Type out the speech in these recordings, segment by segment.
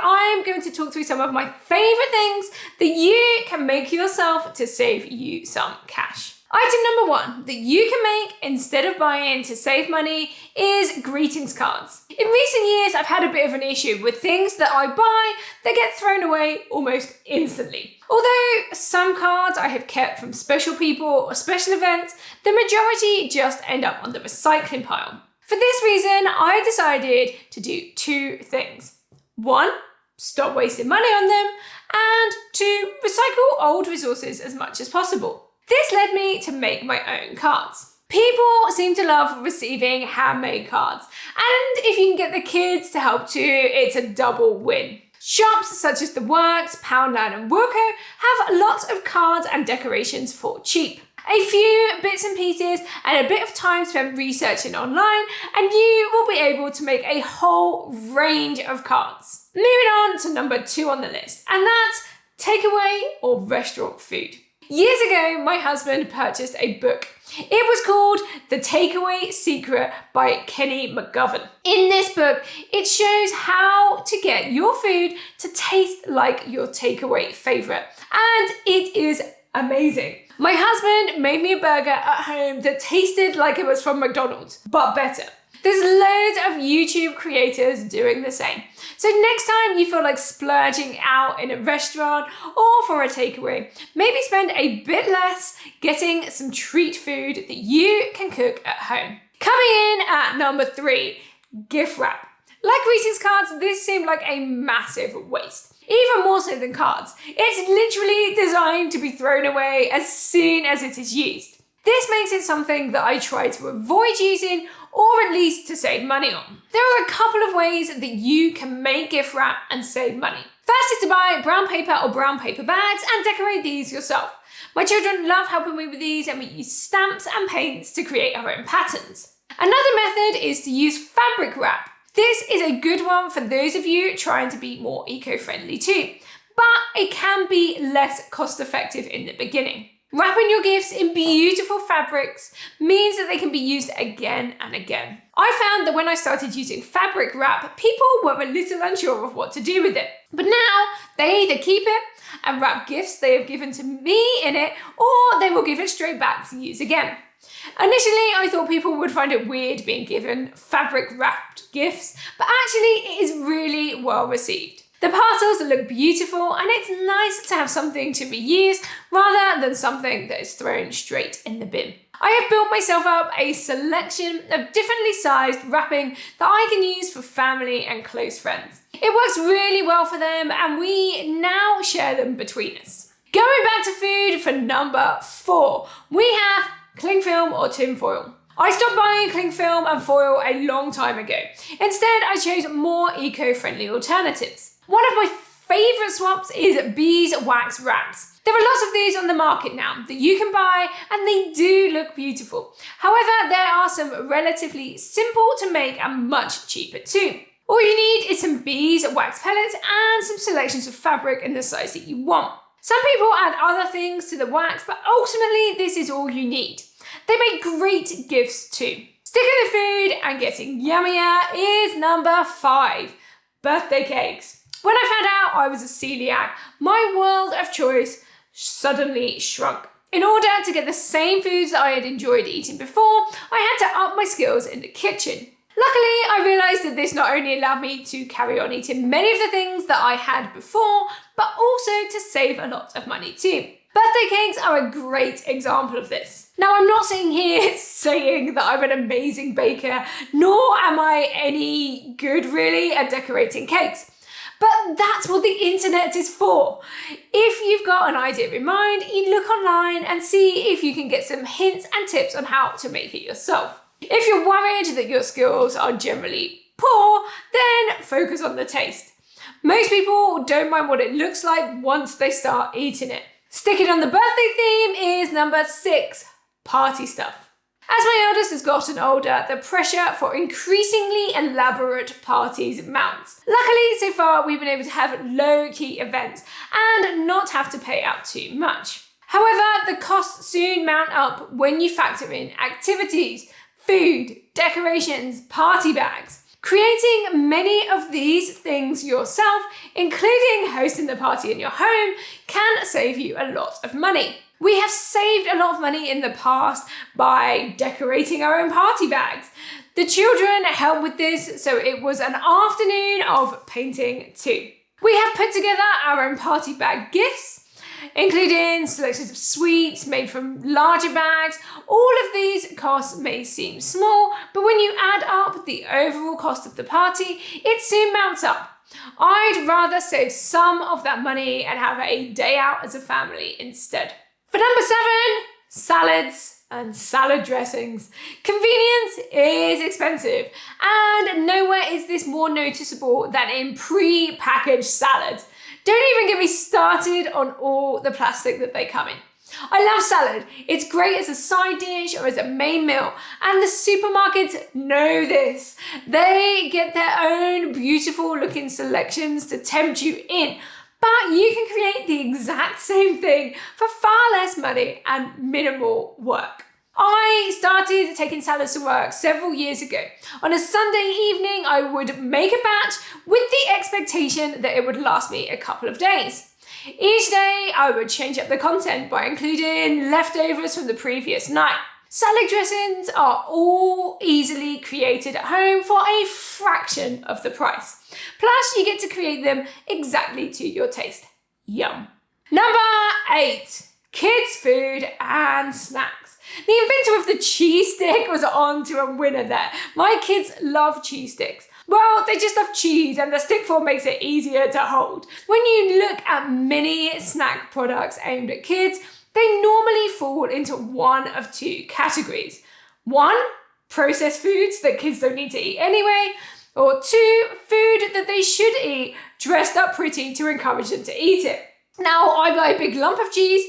I'm going to talk through some of my favorite things that you can make yourself to save you some cash. Item number one that you can make instead of buying to save money is greetings cards. In recent years, I've had a bit of an issue with things that I buy that get thrown away almost instantly. Although some cards I have kept from special people or special events, the majority just end up on the recycling pile. For this reason, I decided to do two things. One, stop wasting money on them, and two, recycle old resources as much as possible. This led me to make my own cards. People seem to love receiving handmade cards, and if you can get the kids to help too, it's a double win. Shops such as The Works, Poundland and Wilko have lots of cards and decorations for cheap. A few bits and pieces and a bit of time spent researching online and you will be able to make a whole range of cards. Moving on to number 2 on the list, and that's takeaway or restaurant food. Years ago, my husband purchased a book. It was called The Takeaway Secret by Kenny McGovern. In this book, it shows how to get your food to taste like your takeaway favorite. And it is amazing. My husband made me a burger at home that tasted like it was from McDonald's, but better. There's loads of YouTube creators doing the same. So next time you feel like splurging out in a restaurant or for a takeaway, maybe spend a bit less getting some treat food that you can cook at home. Coming in at number 3, gift wrap. Like greetings cards, this seemed like a massive waste. Even more so than cards. It's literally designed to be thrown away as soon as it is used. This makes it something that I try to avoid using or at least to save money on. There are a couple of ways that you can make gift wrap and save money. First is to buy brown paper or brown paper bags and decorate these yourself. My children love helping me with these and we use stamps and paints to create our own patterns. Another method is to use fabric wrap. This is a good one for those of you trying to be more eco-friendly too, but it can be less cost-effective in the beginning. Wrapping your gifts in beautiful fabrics means that they can be used again and again. I found that when I started using fabric wrap, people were a little unsure of what to do with it. But now they either keep it and wrap gifts they have given to me in it, or they will give it straight back to use again. Initially, I thought people would find it weird being given fabric wrapped gifts, but actually it is really well received. The parcels look beautiful and it's nice to have something to reuse rather than something that is thrown straight in the bin. I have built myself up a selection of differently sized wrapping that I can use for family and close friends. It works really well for them and we now share them between us. Going back to food for number 4, we have cling film or tin foil. I stopped buying cling film and foil a long time ago. Instead, I chose more eco-friendly alternatives. One of my favourite swaps is beeswax wraps. There are lots of these on the market now that you can buy and they do look beautiful. However, there are some relatively simple to make and much cheaper too. All you need is some beeswax pellets and some selections of fabric in the size that you want. Some people add other things to the wax, but ultimately this is all you need. They make great gifts too. Sticking the food and getting yummier is number 5, birthday cakes. When I found out I was a celiac, my world of choice suddenly shrunk. In order to get the same foods that I had enjoyed eating before, I had to up my skills in the kitchen. Luckily, I realised that this not only allowed me to carry on eating many of the things that I had before, but also to save a lot of money too. Birthday cakes are a great example of this. Now, I'm not sitting here saying that I'm an amazing baker, nor am I any good really at decorating cakes. But that's what the internet is for. If you've got an idea in mind, you look online and see if you can get some hints and tips on how to make it yourself. If you're worried that your skills are generally poor, then focus on the taste. Most people don't mind what it looks like once they start eating it. Sticking on the birthday theme is number 6, party stuff. As my eldest has gotten older, the pressure for increasingly elaborate parties mounts. Luckily, so far, we've been able to have low-key events and not have to pay out too much. However, the costs soon mount up when you factor in activities, food, decorations, party bags. Creating many of these things yourself, including hosting the party in your home, can save you a lot of money. We have saved a lot of money in the past by decorating our own party bags. The children helped with this, so it was an afternoon of painting too. We have put together our own party bag gifts, including selections of sweets made from larger bags. All of these costs may seem small, but when you add up the overall cost of the party, it soon mounts up. I'd rather save some of that money and have a day out as a family instead. For number 7, salads and salad dressings. Convenience is expensive, and nowhere is this more noticeable than in pre-packaged salads. Don't even get me started on all the plastic that they come in. I love salad. It's great as a side dish or as a main meal, and the supermarkets know this. They get their own beautiful looking selections to tempt you in, but you can create the exact same thing for far less money and minimal work. I started taking salads to work several years ago. On a Sunday evening, I would make a batch with the expectation that it would last me a couple of days. Each day, I would change up the content by including leftovers from the previous night. Salad dressings are all easily created at home for a fraction of the price. Plus, you get to create them exactly to your taste. Yum. Number 8, kids' food and snacks. The inventor of the cheese stick was on to a winner there. My kids love cheese sticks. Well, they just love cheese, and the stick form makes it easier to hold. When you look at many snack products aimed at kids, they normally fall into one of 2 categories. 1, processed foods that kids don't need to eat anyway, or 2, food that they should eat dressed up pretty to encourage them to eat it. Now, I buy a big lump of cheese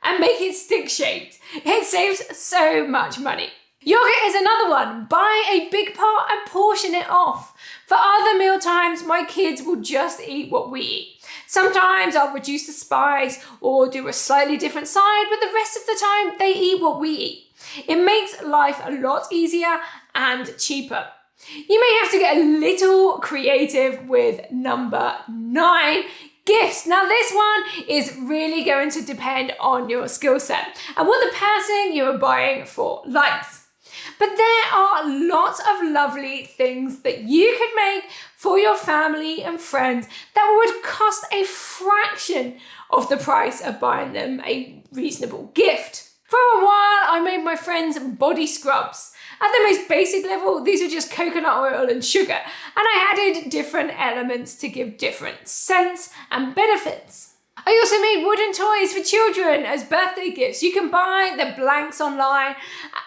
and make it stick-shaped. It saves so much money. Yogurt is another one. Buy a big pot and portion it off. For other meal times, my kids will just eat what we eat. Sometimes I'll reduce the spice or do a slightly different side, but the rest of the time they eat what we eat. It makes life a lot easier and cheaper. You may have to get a little creative with number 9. Gifts. Now this one is really going to depend on your skill set and what the person you are buying for likes. But there are lots of lovely things that you could make for your family and friends that would cost a fraction of the price of buying them a reasonable gift. For a while, I made my friends body scrubs. At the most basic level, these were just coconut oil and sugar, and I added different elements to give different scents and benefits. I also made wooden toys for children as birthday gifts. You can buy the blanks online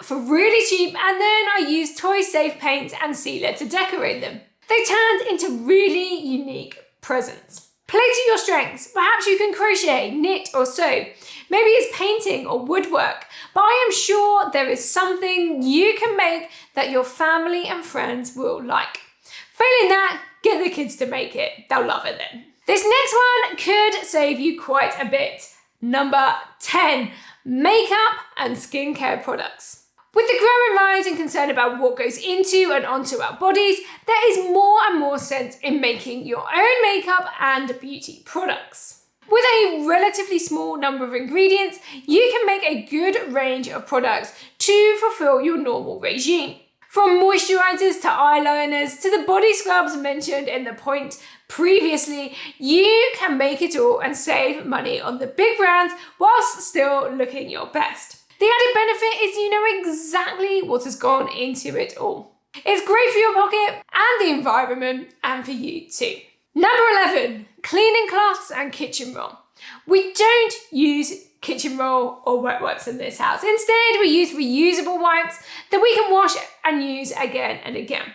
for really cheap, and then I used toy-safe paint and sealer to decorate them. They turned into really unique presents. Play to your strengths. Perhaps you can crochet, knit, or sew. Maybe it's painting or woodwork, but I am sure there is something you can make that your family and friends will like. Failing that, get the kids to make it. They'll love it then. This next one could save you quite a bit. Number 10, makeup and skincare products. With the growing rise in concern about what goes into and onto our bodies, there is more and more sense in making your own makeup and beauty products. With a relatively small number of ingredients, you can make a good range of products to fulfill your normal regime. From moisturizers to eyeliners to the body scrubs mentioned in the point previously, you can make it all and save money on the big brands whilst still looking your best. The added benefit is you know exactly what has gone into it all. It's great for your pocket and the environment, and for you too. Number 11, cleaning cloths and kitchen roll. We don't use kitchen roll or wet wipes in this house. Instead, we use reusable wipes that we can wash and use again and again.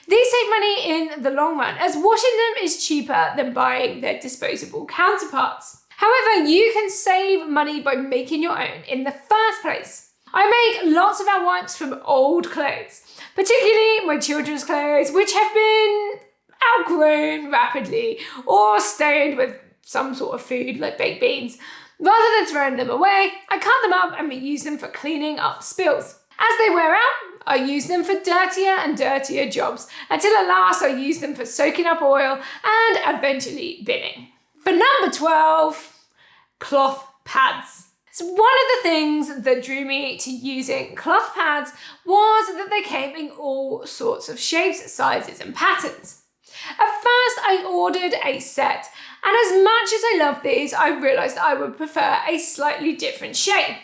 These save money in the long run, as washing them is cheaper than buying their disposable counterparts. However, you can save money by making your own in the first place. I make lots of our wipes from old clothes, particularly my children's clothes, which have been outgrown rapidly or stained with some sort of food like baked beans. Rather than throwing them away, I cut them up and reuse them for cleaning up spills. As they wear out, I use them for dirtier and dirtier jobs until at last I use them for soaking up oil and eventually binning. For number 12, cloth pads. So one of the things that drew me to using cloth pads was that they came in all sorts of shapes, sizes and patterns. At first I ordered a set, and as much as I love these, I realised I would prefer a slightly different shape.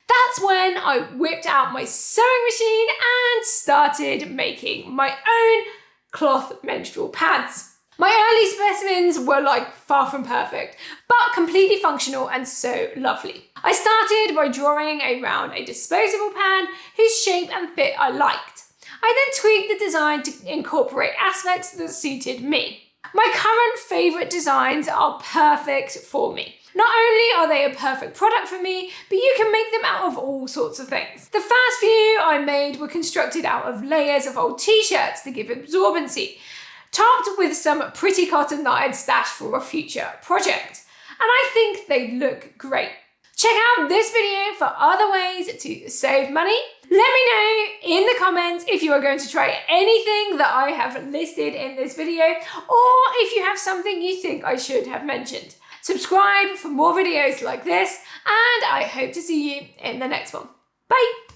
That's when I whipped out my sewing machine and started making my own cloth menstrual pads. My early specimens were far from perfect, but completely functional and so lovely. I started by drawing around a disposable pad whose shape and fit I liked. I then tweaked the design to incorporate aspects that suited me. My current favourite designs are perfect for me. Not only are they a perfect product for me, but you can make them out of all sorts of things. The first few I made were constructed out of layers of old t-shirts to give absorbency, topped with some pretty cotton that I'd stashed for a future project. And I think they look great. Check out this video for other ways to save money. Let me know in the comments if you are going to try anything that I have listed in this video, or if you have something you think I should have mentioned. Subscribe for more videos like this, and I hope to see you in the next one. Bye!